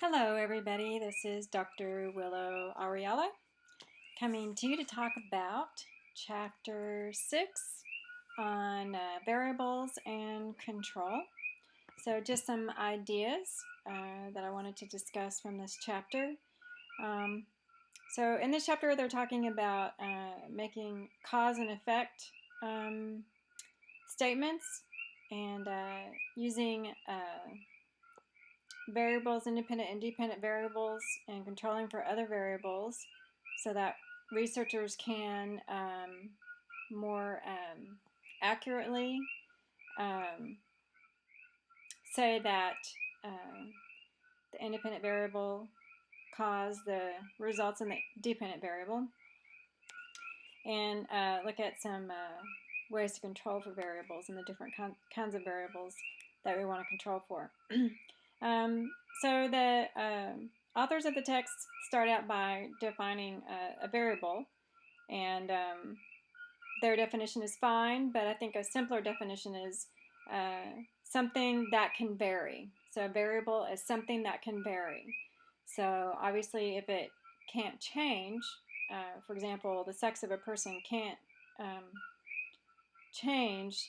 Hello everybody, this is Dr. Willow Ariella coming to you to talk about Chapter 6 on variables and control. So just some ideas that I wanted to discuss from this chapter. So in this chapter they're talking about making cause and effect statements and using variables, independent and dependent variables, and controlling for other variables so that researchers can more accurately say that the independent variable caused the results in the dependent variable, and look at some ways to control for variables and the different kinds of variables that we want to control for. So the authors of the text start out by defining a variable, and their definition is fine, but I think a simpler definition is something that can vary. So a variable is something that can vary. So obviously if it can't change, for example, the sex of a person can't change,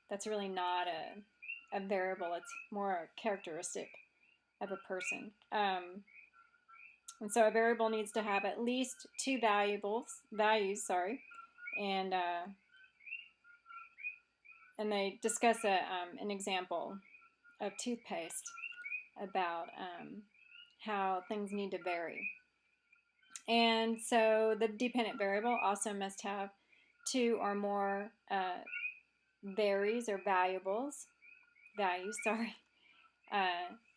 that's really not a variable. It's more a characteristic of a person. And so a variable needs to have at least two values, and they discuss an example of toothpaste about how things need to vary. And so the dependent variable also must have two or more values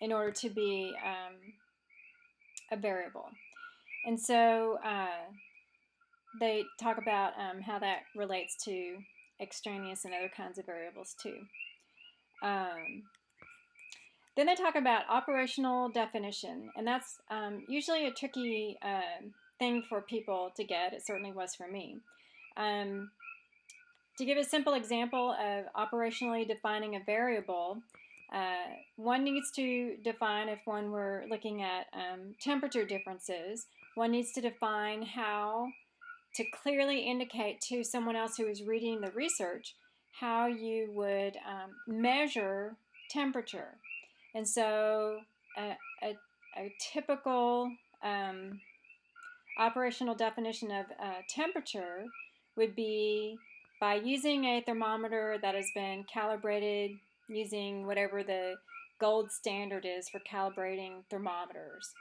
in order to be a variable. And so they talk about how that relates to extraneous and other kinds of variables too. Then they talk about operational definition, and that's usually a tricky thing for people to get. It certainly was for me. To give a simple example of operationally defining a variable, one needs to define, if one were looking at temperature differences, one needs to define how to clearly indicate to someone else who is reading the research how you would measure temperature. And so a typical operational definition of temperature would be by using a thermometer that has been calibrated using whatever the gold standard is for calibrating thermometers,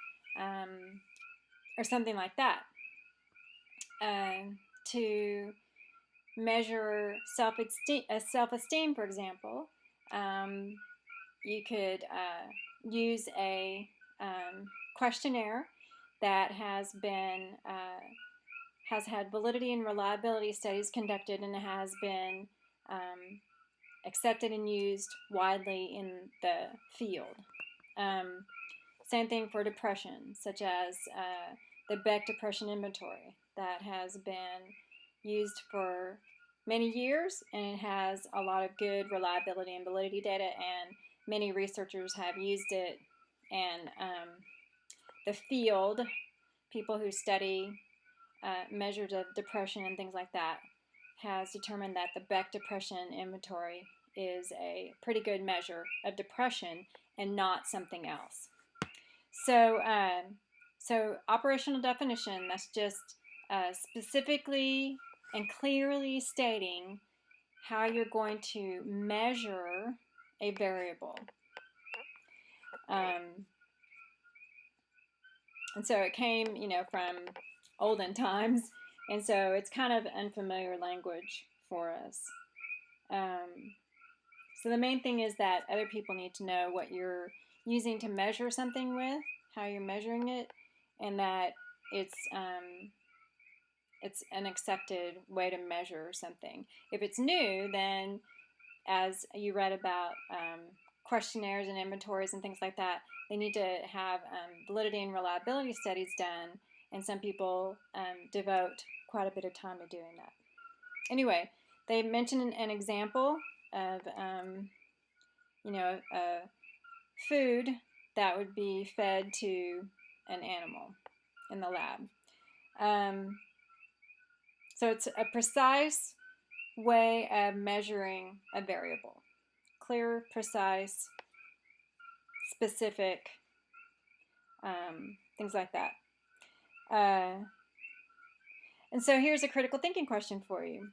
or something like that. To measure self-esteem, for example, you could use a questionnaire that has had validity and reliability studies conducted and has been accepted and used widely in the field. Same thing for depression, such as the Beck Depression Inventory that has been used for many years, and it has a lot of good reliability and validity data, and many researchers have used it, and the field, people who study measures of depression and things like that, has determined that the Beck Depression Inventory is a pretty good measure of depression and not something else. So, so operational definition, that's just specifically and clearly stating how you're going to measure a variable. And so it came, from olden times, and so it's kind of unfamiliar language for us. So the main thing is that other people need to know what you're using to measure something with, how you're measuring it, and that it's an accepted way to measure something. If it's new, then as you read about questionnaires and inventories and things like that, they need to have validity and reliability studies done, and some people devote quite a bit of time to doing that. Anyway, they mentioned an example of food that would be fed to an animal in the lab. So it's a precise way of measuring a variable. Clear, precise, specific, things like that. And so here's a critical thinking question for you.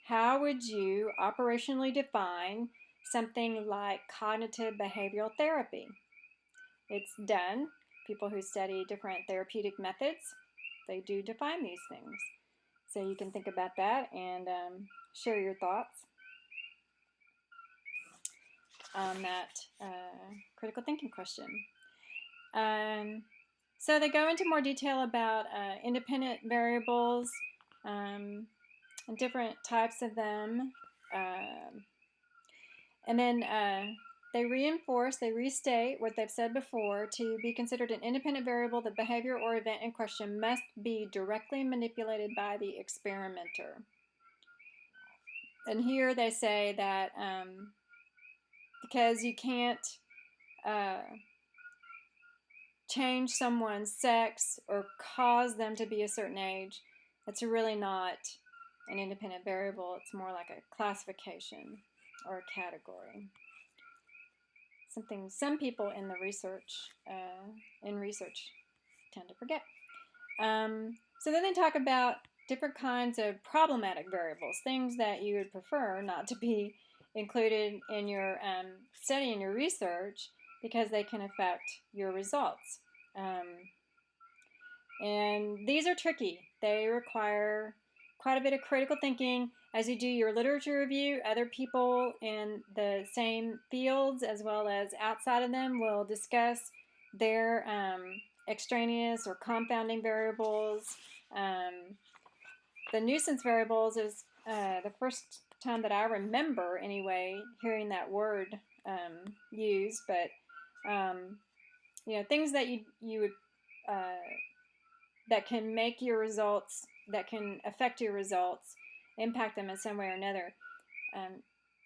How would you operationally define something like cognitive behavioral therapy? It's done. People who study different therapeutic methods, they do define these things. So you can think about that and share your thoughts on that critical thinking question. So they go into more detail about independent variables and different types of them. And then they restate what they've said before. To be considered an independent variable, the behavior or event in question must be directly manipulated by the experimenter. And here they say that because you can't change someone's sex or cause them to be a certain age, that's really not an independent variable. It's more like a classification or a category. Something some people in the research tend to forget. So then they talk about different kinds of problematic variables, things that you would prefer not to be included in your study and your research because they can affect your results. And these are tricky. They require quite a bit of critical thinking as you do your literature review. Other people in the same fields as well as outside of them will discuss their extraneous or confounding variables. The nuisance variables is the first time that I remember, anyway, hearing that word used. But you know, things that you would that can make your results, that can affect your results, impact them in some way or another.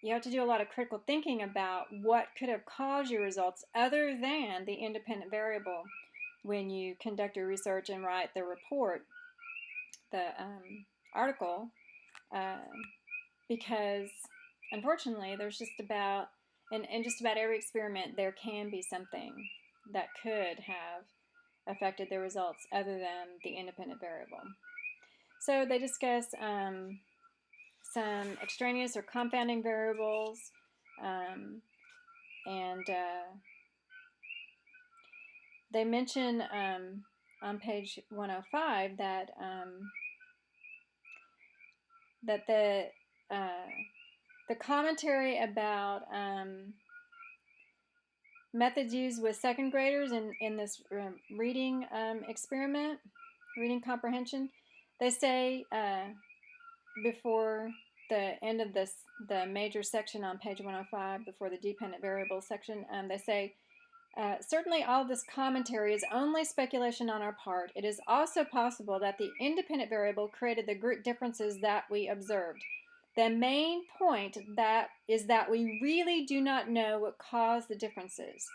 You have to do a lot of critical thinking about what could have caused your results other than the independent variable when you conduct your research and write the report, the article, because unfortunately there's just about, in just about every experiment there can be something that could have affected the results other than the independent variable. So they discuss some extraneous or confounding variables, and they mention on page 105 that that the commentary about methods used with second graders in this reading experiment, reading comprehension, they say before the end of the major section on page 105, before the dependent variable section, they say, certainly all this commentary is only speculation on our part. It is also possible that the independent variable created the group differences that we observed. The main point is that we really do not know what caused the differences: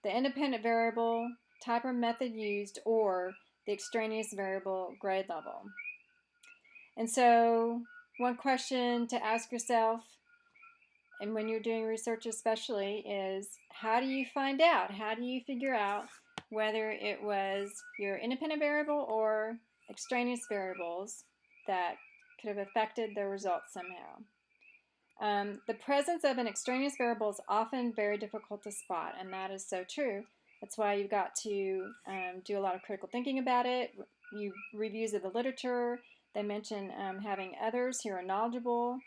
the independent variable, type or method used, or the extraneous variable grade level. And so one question to ask yourself, and when you're doing research especially, is how do you find out? How do you figure out whether it was your independent variable or extraneous variables that could have affected the results somehow? The presence of an extraneous variable is often very difficult to spot, and that is so true. That's why you've got to do a lot of critical thinking about it. You reviews of the literature. They mention having others who are knowledgeable,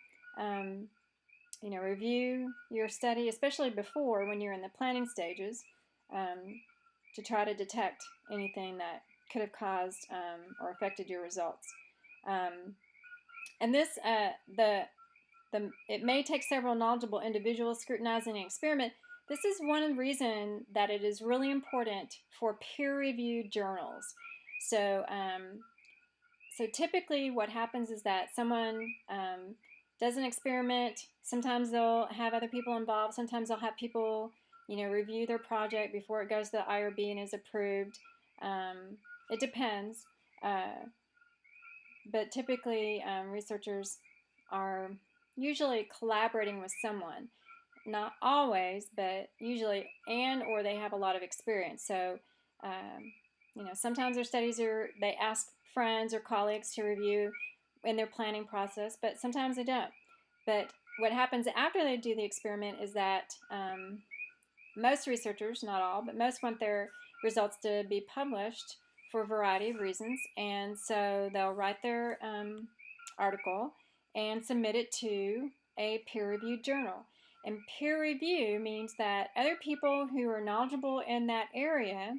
review your study, especially before, when you're in the planning stages, to try to detect anything that could have caused or affected your results. And this, it may take several knowledgeable individuals scrutinizing an experiment. This is one reason that it is really important for peer-reviewed journals. So typically what happens is that someone does an experiment. Sometimes they'll have other people involved. Sometimes they'll have people, review their project before it goes to the IRB and is approved. It depends, but typically researchers are usually collaborating with someone. Not always, but usually, and or they have a lot of experience. So, sometimes their studies they ask friends or colleagues to review in their planning process, but sometimes they don't. But what happens after they do the experiment is that most researchers, not all, but most want their results to be published for a variety of reasons, and so they'll write their article and submit it to a peer-reviewed journal. And peer review means that other people who are knowledgeable in that area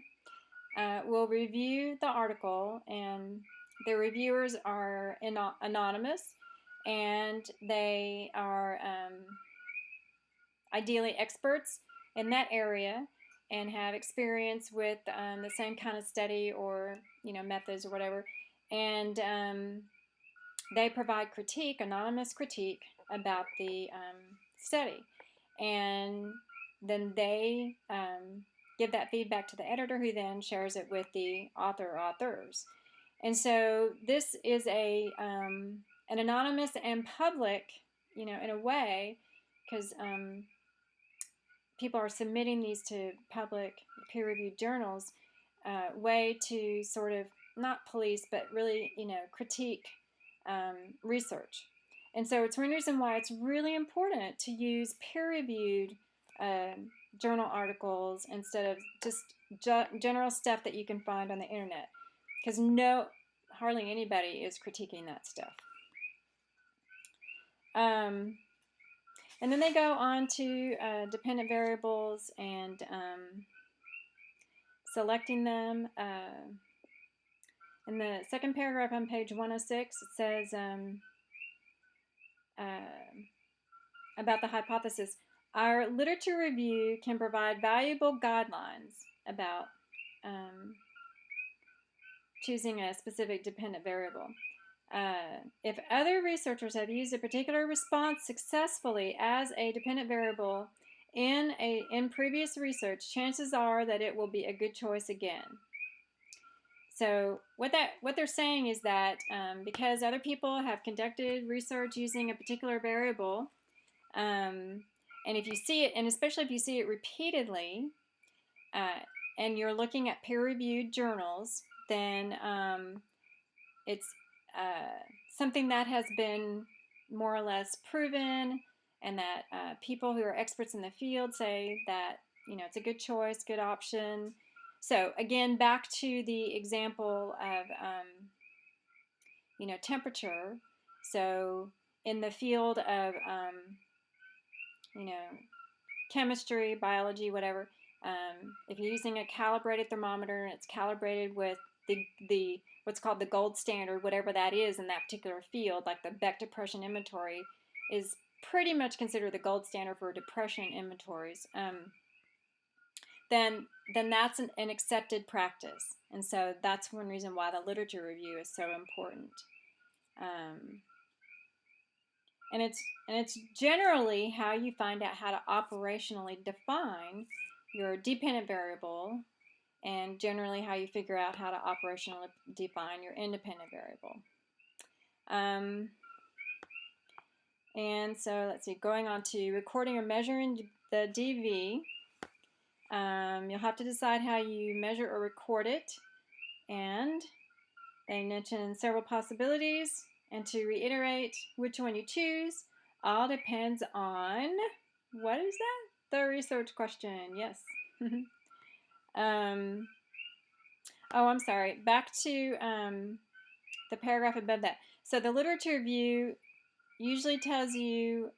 will review the article, and the reviewers are anonymous, and they are ideally experts in that area and have experience with the same kind of study or methods or whatever, and they provide critique, anonymous critique about the study, and then they give that feedback to the editor, who then shares it with the author or authors. And so this is an anonymous and public, in a way, because people are submitting these to public peer-reviewed journals, way to sort of not police, but really, critique research. And so it's one reason why it's really important to use peer-reviewed journal articles instead of just general stuff that you can find on the internet, because hardly anybody is critiquing that stuff. And then they go on to dependent variables and selecting them. In the second paragraph on page 106, it says about the hypothesis. Our literature review can provide valuable guidelines about choosing a specific dependent variable. If other researchers have used a particular response successfully as a dependent variable in previous research, chances are that it will be a good choice again. So what they're saying is that because other people have conducted research using a particular variable, and if you see it, and especially if you see it repeatedly, and you're looking at peer-reviewed journals, then it's something that has been more or less proven, and that people who are experts in the field say that it's a good choice, good option. So again, back to the example of temperature. So in the field of chemistry, biology, whatever, if you're using a calibrated thermometer and it's calibrated with the what's called the gold standard, whatever that is in that particular field, like the Beck depression inventory is pretty much considered the gold standard for depression inventories, then that's an accepted practice. And so that's one reason why the literature review is so important. And it's generally how you find out how to operationally define your dependent variable, and generally how you figure out how to operationally define your independent variable. And so let's see, going on to recording or measuring the DV, you'll have to decide how you measure or record it, and they mention several possibilities, and to reiterate which one you choose all depends on, what is that? The research question, yes. Oh, I'm sorry, back to the paragraph above that. So the literature review usually tells you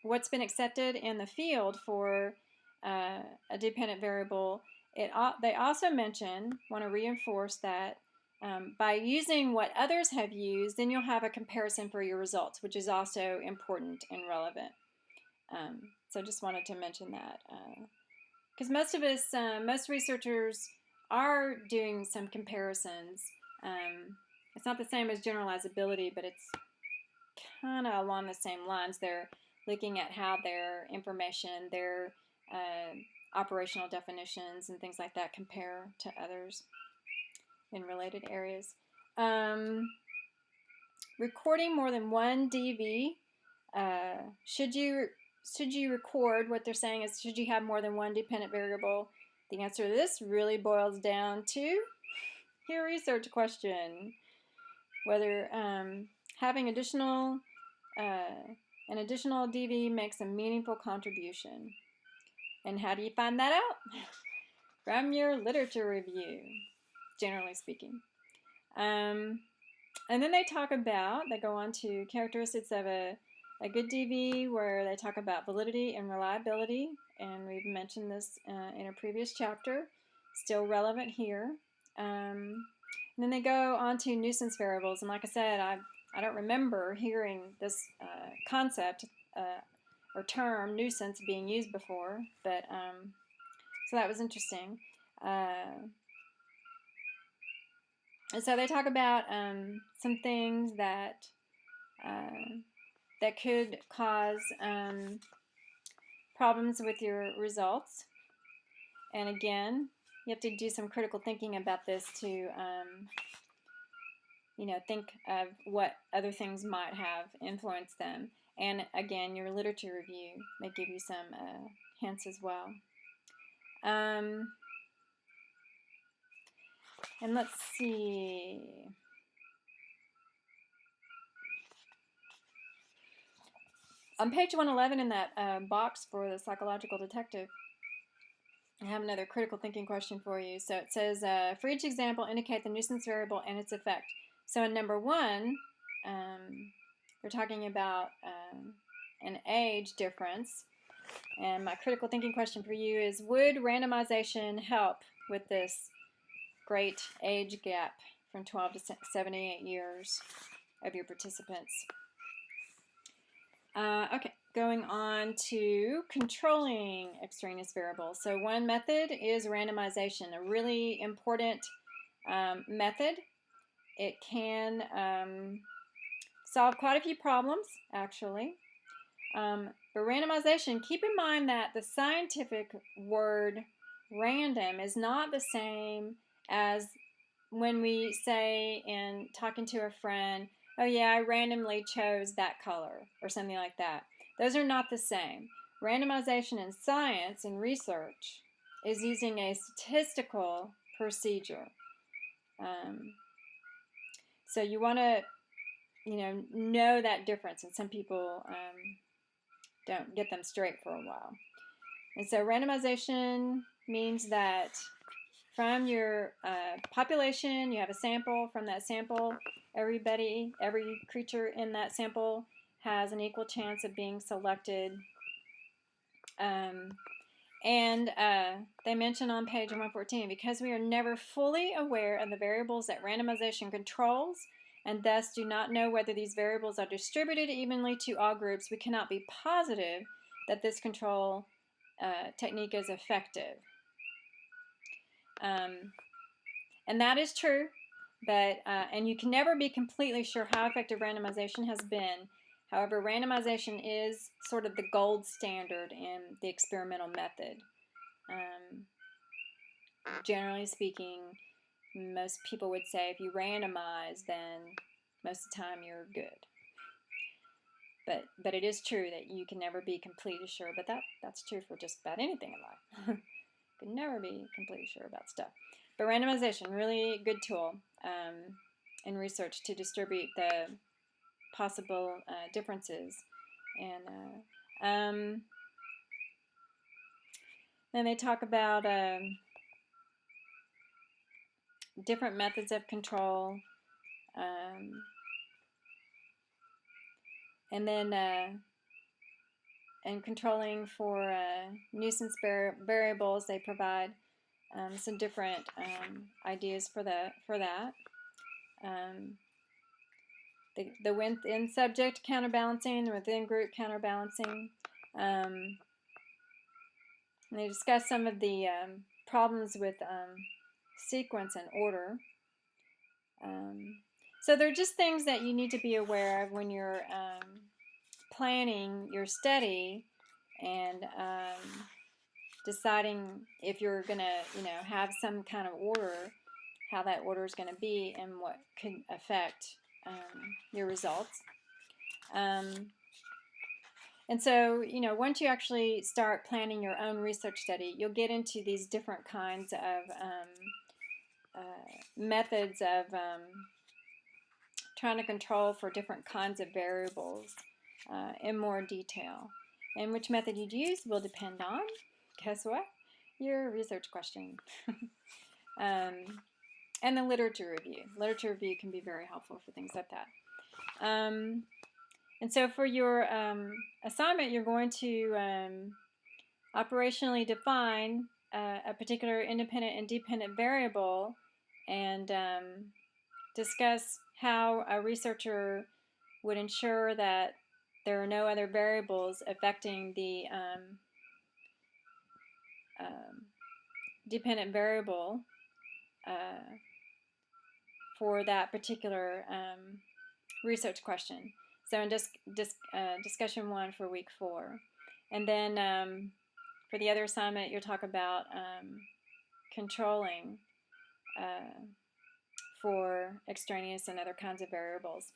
what's been accepted in the field for a dependent variable. They also want to reinforce that by using what others have used, then you'll have a comparison for your results, which is also important and relevant. So just wanted to mention that, because most researchers are doing some comparisons. It's not the same as generalizability, but it's kind of along the same lines. They're looking at how their information, their operational definitions and things like that compare to others in related areas. Recording more than one DV, should you record, what they're saying is, should you have more than one dependent variable? The answer to this really boils down to your research question, whether having an additional DV makes a meaningful contribution. And how do you find that out? From your literature review, generally speaking. And then they go on to characteristics of a good DV, where they talk about validity and reliability, and we've mentioned this in a previous chapter, still relevant here. And then they go on to nuisance variables, and like I said, I don't remember hearing this concept or term nuisance being used before, but so that was interesting. And so they talk about some things that could cause problems with your results. And again, you have to do some critical thinking about this to think of what other things might have influenced them. And again, your literature review may give you some hints as well. And let's see. On page 111 in that box for the psychological detective, I have another critical thinking question for you. So it says, for each example, indicate the nuisance variable and its effect. So in number 1, we're talking about an age difference. And my critical thinking question for you is, would randomization help with this great age gap from 12 to 78 years of your participants? Okay, going on to controlling extraneous variables. So one method is randomization, a really important method. It can solve quite a few problems, actually. But randomization, keep in mind that the scientific word random is not the same as when we say in talking to a friend, oh yeah, I randomly chose that color, or something like that. Those are not the same. Randomization in science and research is using a statistical procedure. So you want to know that difference, and some people don't get them straight for a while. And so randomization means that from your population, you have a sample. From that sample, every creature in that sample has an equal chance of being selected. And they mention on page 114, because we are never fully aware of the variables that randomization controls, and thus do not know whether these variables are distributed evenly to all groups, we cannot be positive that this control technique is effective. And that is true, but and you can never be completely sure how effective randomization has been. However, randomization is sort of the gold standard in the experimental method. Generally speaking, most people would say if you randomize, then most of the time you're good. But it is true that you can never be completely sure, but that's true for just about anything in life. You can never be completely sure about stuff. But randomization, really good tool in research to distribute the possible differences. And then they talk about different methods of control. And then and controlling for nuisance variables, they provide some different ideas for that. The within subject counterbalancing, the within group counterbalancing. And they discuss some of the problems with sequence and order. So they're just things that you need to be aware of when you're planning your study, and deciding if you're going to, have some kind of order, how that order is going to be, and what could affect your results. And so, once you actually start planning your own research study, you'll get into these different kinds of methods of trying to control for different kinds of variables in more detail. And which method you'd use will depend on, guess what? Your research question. And the literature review. Literature review can be very helpful for things like that. And so for your assignment, you're going to operationally define a particular independent and dependent variable and discuss how a researcher would ensure that there are no other variables affecting the dependent variable for that particular research question. So in discussion 1 for week 4. And then for the other assignment, you'll talk about controlling for extraneous and other kinds of variables.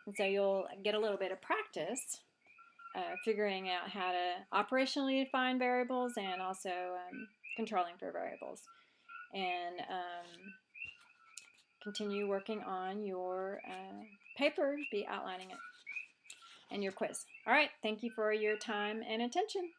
And so you'll get a little bit of practice figuring out how to operationally define variables and also controlling for variables. And continue working on your paper, be outlining it, and your quiz. All right, thank you for your time and attention.